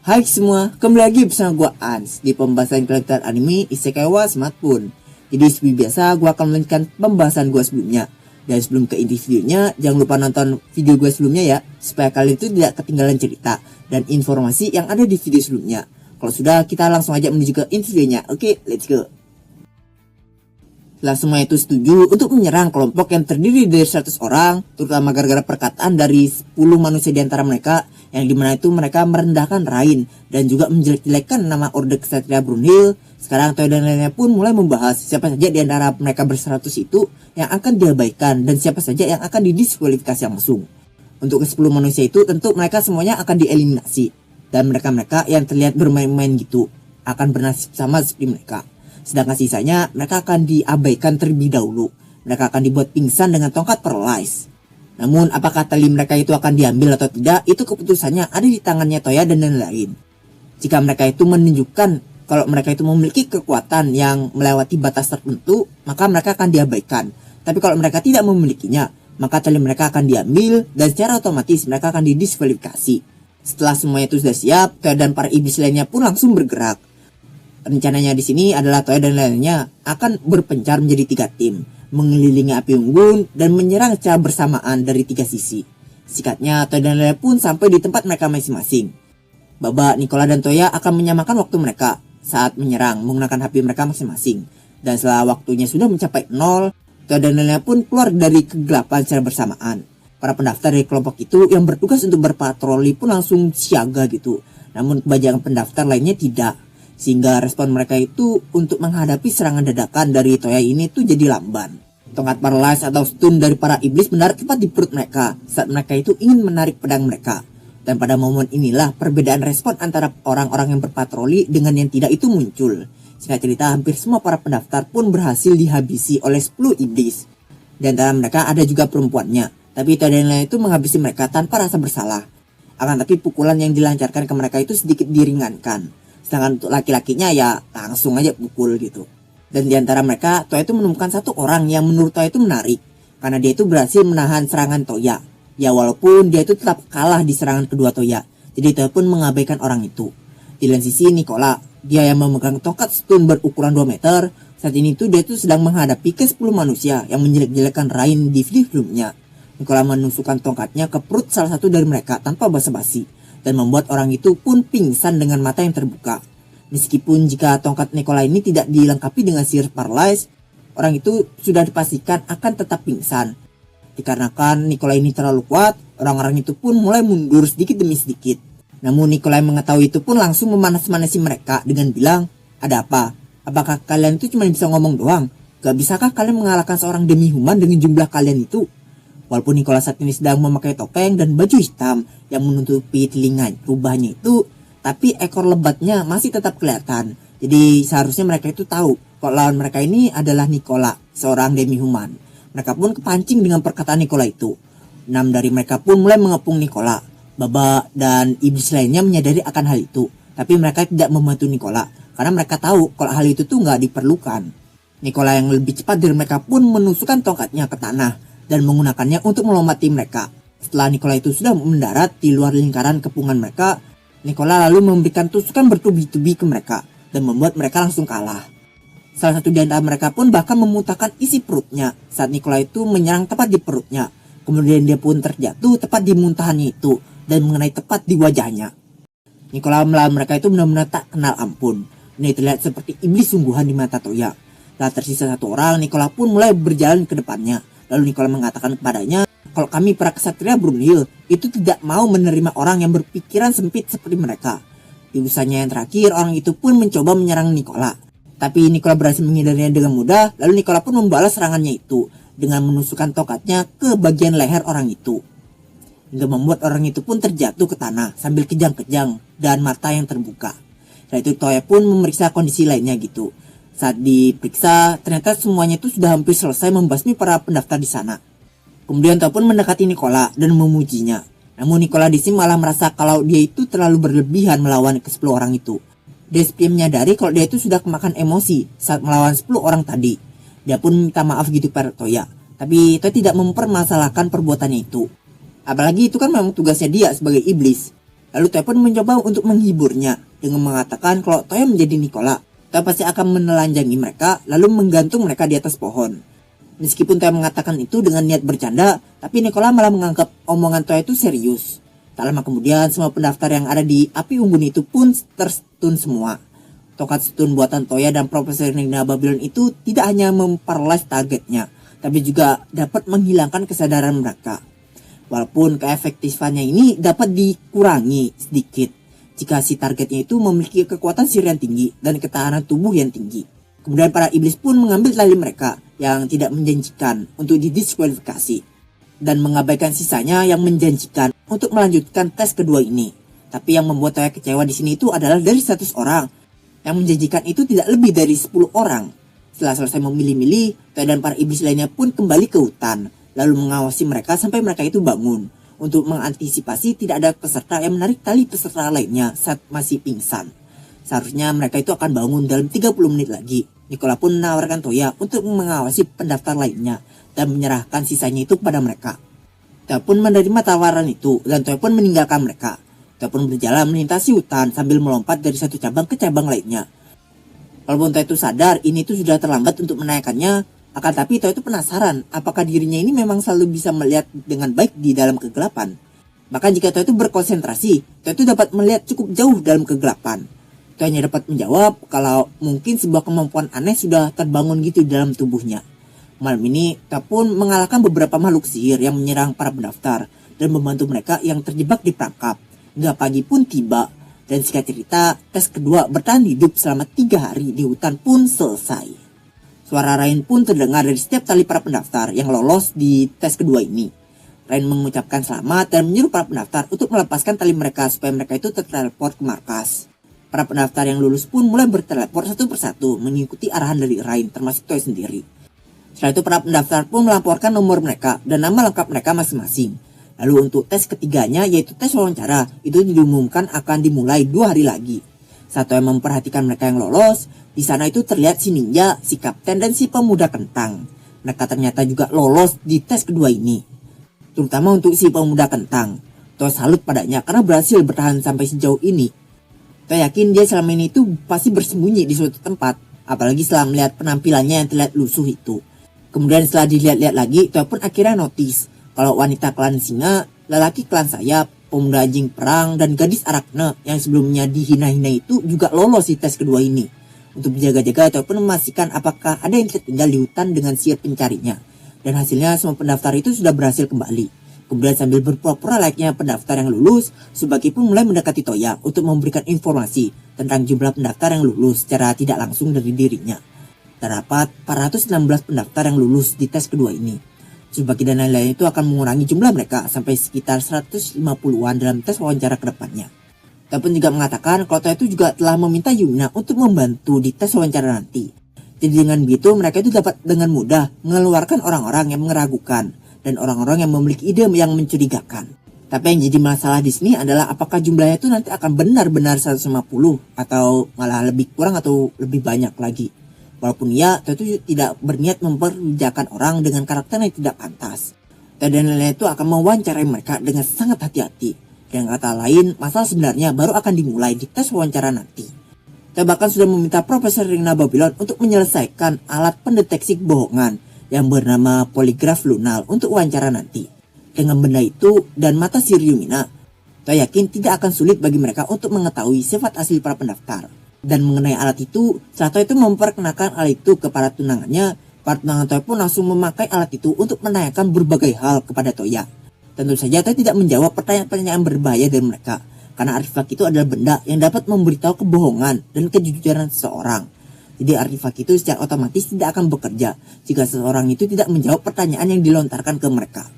Hai semua, kembali lagi bersama gue Ans di pembahasan karakter anime Isekai wa Smartphone. Jadi seperti biasa gue akan melanjutkan pembahasan gue sebelumnya. Dan sebelum ke inti videonya, jangan lupa nonton video gue sebelumnya ya, supaya kalian itu tidak ketinggalan cerita dan informasi yang ada di video sebelumnya. Kalau sudah, kita langsung aja menuju ke inti videonya. Oke, let's go. Setelah semua itu setuju untuk menyerang kelompok yang terdiri dari 100 orang, terutama gara-gara perkataan dari 10 manusia di antara mereka, yang dimana itu mereka merendahkan Rain dan juga menjelek-jelekkan nama Orde Ksatria Brunhild. Sekarang Toya dan lainnya pun mulai membahas siapa saja di antara mereka berseratus itu yang akan diabaikan dan siapa saja yang akan didiskualifikasi langsung. Untuk ke-10 manusia itu tentu mereka semuanya akan dieliminasi, dan mereka-mereka yang terlihat bermain-main gitu akan bernasib sama seperti mereka. Sedangkan sisanya mereka akan diabaikan terlebih dahulu. Mereka akan dibuat pingsan dengan tongkat paralyze. Namun apakah tali mereka itu akan diambil atau tidak, itu keputusannya ada di tangannya Toya dan lain-lain. Jika mereka itu menunjukkan kalau mereka itu memiliki kekuatan yang melewati batas tertentu, maka mereka akan diabaikan. Tapi kalau mereka tidak memilikinya, maka tali mereka akan diambil dan secara otomatis mereka akan didiskualifikasi. Setelah semuanya itu sudah siap, Toya dan para iblis lainnya pun langsung bergerak. Rencananya di sini adalah Toya dan lainnya akan berpencar menjadi 3 tim, mengelilingi api unggun dan menyerang secara bersamaan dari 3 sisi. Singkatnya, Toya dan lainnya pun sampai di tempat mereka masing-masing. Baba, Nicola dan Toya akan menyamakan waktu mereka saat menyerang menggunakan HP mereka masing-masing. Dan setelah waktunya sudah mencapai 0, Toya dan lainnya pun keluar dari kegelapan secara bersamaan. Para pendaftar dari kelompok itu yang bertugas untuk berpatroli pun langsung siaga gitu. Namun kebanyakan pendaftar lainnya tidak. Sehingga respon mereka itu untuk menghadapi serangan dadakan dari Toya ini tuh jadi lamban. Tongkat paralyze atau stun dari para iblis mendarat tepat di perut mereka saat mereka itu ingin menarik pedang mereka. Dan pada momen inilah perbedaan respon antara orang-orang yang berpatroli dengan yang tidak itu muncul. Singkat cerita, hampir semua para pendaftar pun berhasil dihabisi oleh 10 iblis. Di antara mereka ada juga perempuannya, tapi Toya dan lain itu menghabisi mereka tanpa rasa bersalah. Akan tapi pukulan yang dilancarkan ke mereka itu sedikit diringankan. Sedangkan untuk laki-lakinya ya langsung aja pukul gitu. Dan di antara mereka, Toya itu menemukan satu orang yang menurut Toya itu menarik. Karena dia itu berhasil menahan serangan Toya. Ya walaupun dia itu tetap kalah di serangan kedua Toya. Jadi Toya pun mengabaikan orang itu. Di lain sisi Nicola, dia yang memegang tongkat stun berukuran 2 meter. Saat ini tuh dia itu sedang menghadapi ke 10 manusia yang menjelek-jelekan Rain di video sebelumnya. Nicola menusukkan tongkatnya ke perut salah satu dari mereka tanpa basa-basi. Dan membuat orang itu pun pingsan dengan mata yang terbuka. Meskipun jika tongkat Nicola ini tidak dilengkapi dengan sihir paralyze, orang itu sudah dipastikan akan tetap pingsan. Dikarenakan Nicola ini terlalu kuat, orang-orang itu pun mulai mundur sedikit demi sedikit. Namun Nicola yang mengetahui itu pun langsung memanas-manasi mereka dengan bilang, "Ada apa? Apakah kalian itu cuma bisa ngomong doang? Gak bisakah kalian mengalahkan seorang demi-human dengan jumlah kalian itu?" Walaupun Nicola saat ini sedang memakai topeng dan baju hitam yang menutupi telinga rubahnya itu, tapi ekor lebatnya masih tetap kelihatan. Jadi seharusnya mereka itu tahu kalau lawan mereka ini adalah Nicola, seorang demi-human. Mereka pun kepancing dengan perkataan Nicola itu. 6 dari mereka pun mulai mengepung Nicola. Baba dan iblis lainnya menyadari akan hal itu, tapi mereka tidak membantu Nicola karena mereka tahu kalau hal itu tuh nggak diperlukan. Nicola yang lebih cepat dari mereka pun menusukkan tongkatnya ke tanah dan menggunakannya untuk melompati mereka. Setelah Nicola itu sudah mendarat di luar lingkaran kepungan mereka, Nicola lalu memberikan tusukan bertubi-tubi ke mereka dan membuat mereka langsung kalah. Salah satu di antara mereka pun bahkan memuntahkan isi perutnya saat Nicola itu menyerang tepat di perutnya. Kemudian dia pun terjatuh tepat di muntahannya itu dan mengenai tepat di wajahnya. Nicola melawan mereka itu benar-benar tak kenal ampun. Ini terlihat seperti iblis sungguhan di mata Toya. Setelah tersisa 1 orang, Nicola pun mulai berjalan ke depannya. Lalu Nicola mengatakan kepadanya, kalau kami para ksatria Brunhild itu tidak mau menerima orang yang berpikiran sempit seperti mereka. Di usahanya yang terakhir, orang itu pun mencoba menyerang Nicola. Tapi Nicola berhasil menghindarinya dengan mudah, lalu Nicola pun membalas serangannya itu dengan menusukkan tongkatnya ke bagian leher orang itu. Hingga membuat orang itu pun terjatuh ke tanah sambil kejang-kejang dan mata yang terbuka. Setelah itu Toya pun memeriksa kondisi lainnya gitu. Saat diperiksa, ternyata semuanya itu sudah hampir selesai membasmi para pendaftar di sana. Kemudian Toya pun mendekati Nicola dan memujinya. Namun Nicola di sini malah merasa kalau dia itu terlalu berlebihan melawan ke-10 orang itu. Dia seperti menyadari kalau dia itu sudah kemakan emosi saat melawan 10 orang tadi. Dia pun minta maaf gitu pada Toya. Tapi Toya tidak mempermasalahkan perbuatannya itu. Apalagi itu kan memang tugasnya dia sebagai iblis. Lalu Toya pun mencoba untuk menghiburnya dengan mengatakan kalau Toya menjadi Nicola, Toya pasti akan menelanjangi mereka lalu menggantung mereka di atas pohon. Meskipun Toya mengatakan itu dengan niat bercanda, tapi Nicola malah menganggap omongan Toya itu serius. Tak lama kemudian semua pendaftar yang ada di api unggun itu pun terstun semua. Tongkat stun buatan Toya dan Profesor Enigma Babylon itu tidak hanya memparalyze targetnya, tapi juga dapat menghilangkan kesadaran mereka. Walaupun keefektifannya ini dapat dikurangi sedikit jika si targetnya itu memiliki kekuatan sihir yang tinggi dan ketahanan tubuh yang tinggi. Kemudian para iblis pun mengambil tali mereka yang tidak menjanjikan untuk didiskualifikasi dan mengabaikan sisanya yang menjanjikan untuk melanjutkan tes kedua ini. Tapi yang membuat saya kecewa di sini itu adalah dari 100 orang yang menjanjikan itu tidak lebih dari 10 orang. Setelah selesai memilih-milih, Toya dan para iblis lainnya pun kembali ke hutan lalu mengawasi mereka sampai mereka itu bangun untuk mengantisipasi tidak ada peserta yang menarik tali peserta lainnya saat masih pingsan. Seharusnya mereka itu akan bangun dalam 30 menit lagi. Nicola pun menawarkan Toya untuk mengawasi pendaftar lainnya dan menyerahkan sisanya itu kepada mereka. Toya pun menerima tawaran itu dan Toya pun meninggalkan mereka. Toya pun berjalan melintasi hutan sambil melompat dari satu cabang ke cabang lainnya. Walaupun Toya itu sadar ini itu sudah terlambat untuk menanyakannya, akan tapi Toya itu penasaran apakah dirinya ini memang selalu bisa melihat dengan baik di dalam kegelapan. Bahkan jika Toya itu berkonsentrasi, Toya itu dapat melihat cukup jauh dalam kegelapan. Toya hanya dapat menjawab kalau mungkin sebuah kemampuan aneh sudah terbangun gitu di dalam tubuhnya. Malam ini Toya pun mengalahkan beberapa makhluk sihir yang menyerang para pendaftar dan membantu mereka yang terjebak di perangkap. Hingga pagi pun tiba dan singkat cerita tes kedua bertahan hidup selama 3 hari di hutan pun selesai. Suara Rain pun terdengar dari setiap tali para pendaftar yang lolos di tes kedua ini. Rain mengucapkan selamat dan menyuruh para pendaftar untuk melepaskan tali mereka supaya mereka itu terteleport ke markas. Para pendaftar yang lulus pun mulai berteleport satu persatu mengikuti arahan dari Rain termasuk Toya sendiri. Setelah itu para pendaftar pun melaporkan nomor mereka dan nama lengkap mereka masing-masing. Lalu untuk tes ketiganya yaitu tes wawancara itu diumumkan akan dimulai 2 hari lagi. Saat Toya memperhatikan mereka yang lolos, di sana itu terlihat si ninja, si kapten, dan si pemuda kentang. Mereka ternyata juga lolos di tes kedua ini. Terutama untuk si pemuda kentang. Toya salut padanya karena berhasil bertahan sampai sejauh ini. Toya yakin dia selama ini itu pasti bersembunyi di suatu tempat, apalagi setelah melihat penampilannya yang terlihat lusuh itu. Kemudian setelah dilihat-lihat lagi, Toya pun akhirnya notice kalau wanita klan singa, lelaki klan sayap, pemuda anjing perang, dan gadis Arakne yang sebelumnya dihina-hina itu juga lolos di tes kedua ini. Untuk berjaga-jaga ataupun memastikan apakah ada yang tertinggal di hutan dengan sihir pencarinya. Dan hasilnya semua pendaftar itu sudah berhasil kembali. Kemudian sambil berpura-pura layaknya pendaftar yang lulus, Tsubaki pun mulai mendekati Toya untuk memberikan informasi tentang jumlah pendaftar yang lulus secara tidak langsung dari dirinya. Terdapat 416 pendaftar yang lulus di tes kedua ini. Tsubaki dan lain-lain itu akan mengurangi jumlah mereka sampai sekitar 150-an dalam tes wawancara ke depannya. Toya pun juga mengatakan kalau Toya itu juga telah meminta Yumina untuk membantu di tes wawancara nanti. Jadi dengan begitu mereka itu dapat dengan mudah mengeluarkan orang-orang yang meragukan dan orang-orang yang memiliki ide yang mencurigakan. Tapi yang jadi masalah di sini adalah apakah jumlahnya itu nanti akan benar-benar 150 atau malah lebih kurang atau lebih banyak lagi. Walaupun ia tentu tidak berniat memperbijakan orang dengan karakter yang tidak pantas. Dan lain-lain itu akan mewawancarai mereka dengan sangat hati-hati. Dengan kata lain, masalah sebenarnya baru akan dimulai di tes wawancara nanti. Saya bahkan sudah meminta Profesor Enigma Babylon untuk menyelesaikan alat pendeteksi kebohongan yang bernama poligraf lunal untuk wawancara nanti. Dengan benda itu dan mata sihir Yumina, saya yakin tidak akan sulit bagi mereka untuk mengetahui sifat asli para pendaftar. Dan mengenai alat itu, saat Toya itu memperkenalkan alat itu ke para tunangannya, para tunangan Toya pun langsung memakai alat itu untuk menanyakan berbagai hal kepada Toya. Tentu saja Toya tidak menjawab pertanyaan-pertanyaan berbahaya dari mereka, karena artefak itu adalah benda yang dapat memberitahu kebohongan dan kejujuran seseorang. Jadi artefak itu secara otomatis tidak akan bekerja jika seseorang itu tidak menjawab pertanyaan yang dilontarkan ke mereka.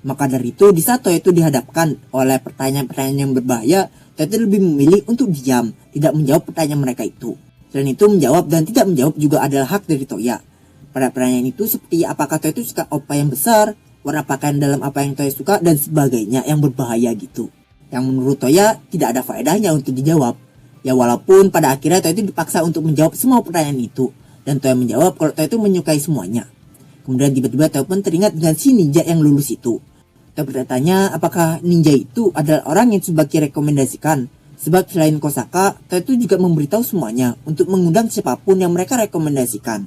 Maka dari itu, di saat Toya itu dihadapkan oleh pertanyaan-pertanyaan yang berbahaya, Toya itu lebih memilih untuk diam, tidak menjawab pertanyaan mereka itu. Selain itu, menjawab dan tidak menjawab juga adalah hak dari Toya. Pada pertanyaan itu seperti apakah Toya itu suka opa yang besar, warna pakaian dalam apa yang Toya suka, dan sebagainya yang berbahaya gitu. Yang menurut Toya tidak ada faedahnya untuk dijawab. Ya walaupun pada akhirnya Toya itu dipaksa untuk menjawab semua pertanyaan itu. Dan Toya menjawab kalau Toya itu menyukai semuanya. Kemudian tiba-tiba Toya pun teringat dengan si ninja yang lulus itu. Tak bertanya apakah ninja itu adalah orang yang Tsubaki rekomendasikan. Sebab selain Kosaka, Toya itu juga memberitahu semuanya untuk mengundang siapapun yang mereka rekomendasikan.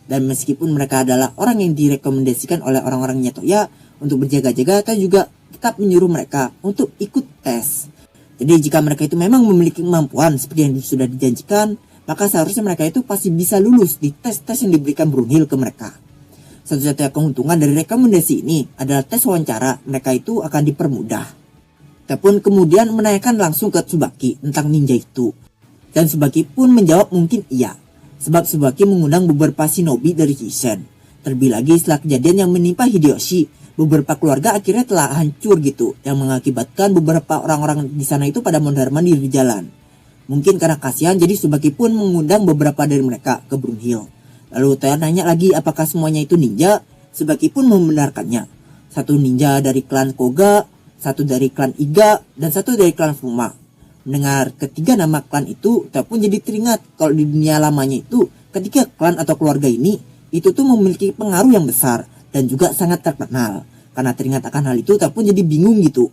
Dan meskipun mereka adalah orang yang direkomendasikan oleh orang-orangnya Toya untuk berjaga-jaga, Toya juga tetap menyuruh mereka untuk ikut tes. Jadi jika mereka itu memang memiliki kemampuan seperti yang sudah dijanjikan, maka seharusnya mereka itu pasti bisa lulus di tes-tes yang diberikan Brunhild ke mereka. Satu-satunya keuntungan dari rekomendasi ini adalah tes wawancara mereka itu akan dipermudah. Tapi kemudian menanyakan langsung ke Tsubaki tentang ninja itu. Dan Tsubaki pun menjawab mungkin iya. Sebab Tsubaki mengundang beberapa shinobi dari Hishen. Terlebih lagi setelah kejadian yang menimpa Hideyoshi, beberapa keluarga akhirnya telah hancur gitu. Yang mengakibatkan beberapa orang-orang di sana itu pada mondar-mandir di jalan. Mungkin karena kasihan jadi Tsubaki pun mengundang beberapa dari mereka ke Brunhild. Lalu Toya nanya lagi apakah semuanya itu ninja. Tsubaki pun membenarkannya. Satu ninja dari klan Koga, satu dari klan Iga, dan satu dari klan Fuma. Mendengar ketiga nama klan itu, Toya pun jadi teringat kalau di dunia lamanya itu, ketiga klan atau keluarga ini, itu tuh memiliki pengaruh yang besar dan juga sangat terkenal. Karena teringat akan hal itu, Toya pun jadi bingung gitu.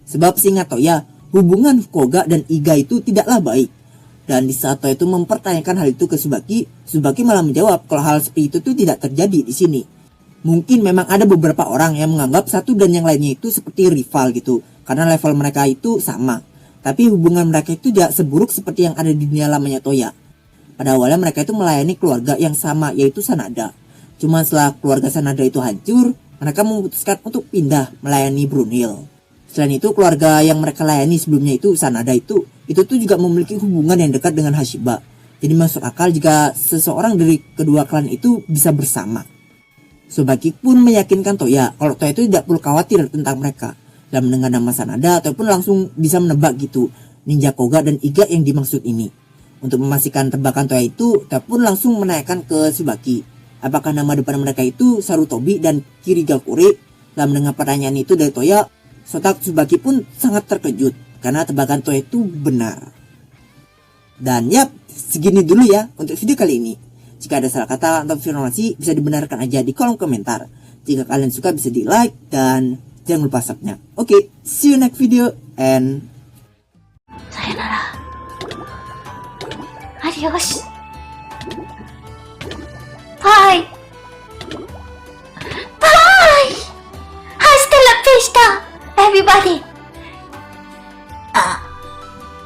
Sebab seingat Toya, hubungan Koga dan Iga itu tidaklah baik. Dan di saat Toya itu mempertanyakan hal itu ke Tsubaki, Tsubaki malah menjawab kalau hal seperti itu tuh tidak terjadi di sini. Mungkin memang ada beberapa orang yang menganggap satu dan yang lainnya itu seperti rival gitu, karena level mereka itu sama. Tapi hubungan mereka itu tidak seburuk seperti yang ada di dunia lamanya Toya. Pada awalnya mereka itu melayani keluarga yang sama, yaitu Sanada. Cuma setelah keluarga Sanada itu hancur, mereka memutuskan untuk pindah melayani Brunhild. Selain itu keluarga yang mereka layani sebelumnya itu Sanada itu tuh juga memiliki hubungan yang dekat dengan Hashiba. Jadi masuk akal jika seseorang dari kedua klan itu bisa bersama. Tsubaki pun meyakinkan Toya kalau Toya itu tidak perlu khawatir tentang mereka. Dan mendengar nama Sanada, Toya pun langsung bisa menebak gitu ninja Koga dan Iga yang dimaksud ini. Untuk memastikan tebakan Toya itu, Toya pun langsung menanyakan ke Tsubaki apakah nama depan mereka itu Sarutobi dan Kirigakure. Dan mendengar pertanyaan itu dari Toya, sontak Tsubaki pun sangat terkejut karena tebakan Toya itu benar. Dan yap, segini dulu ya untuk video kali ini. Jika ada salah kata atau informasi bisa dibenarkan aja di kolom komentar. Jika kalian suka bisa di like dan jangan lupa subscribe-nya. Oke, see you next video and sayonara. Adios. Bye. Bye. Hasta la vista, everybody.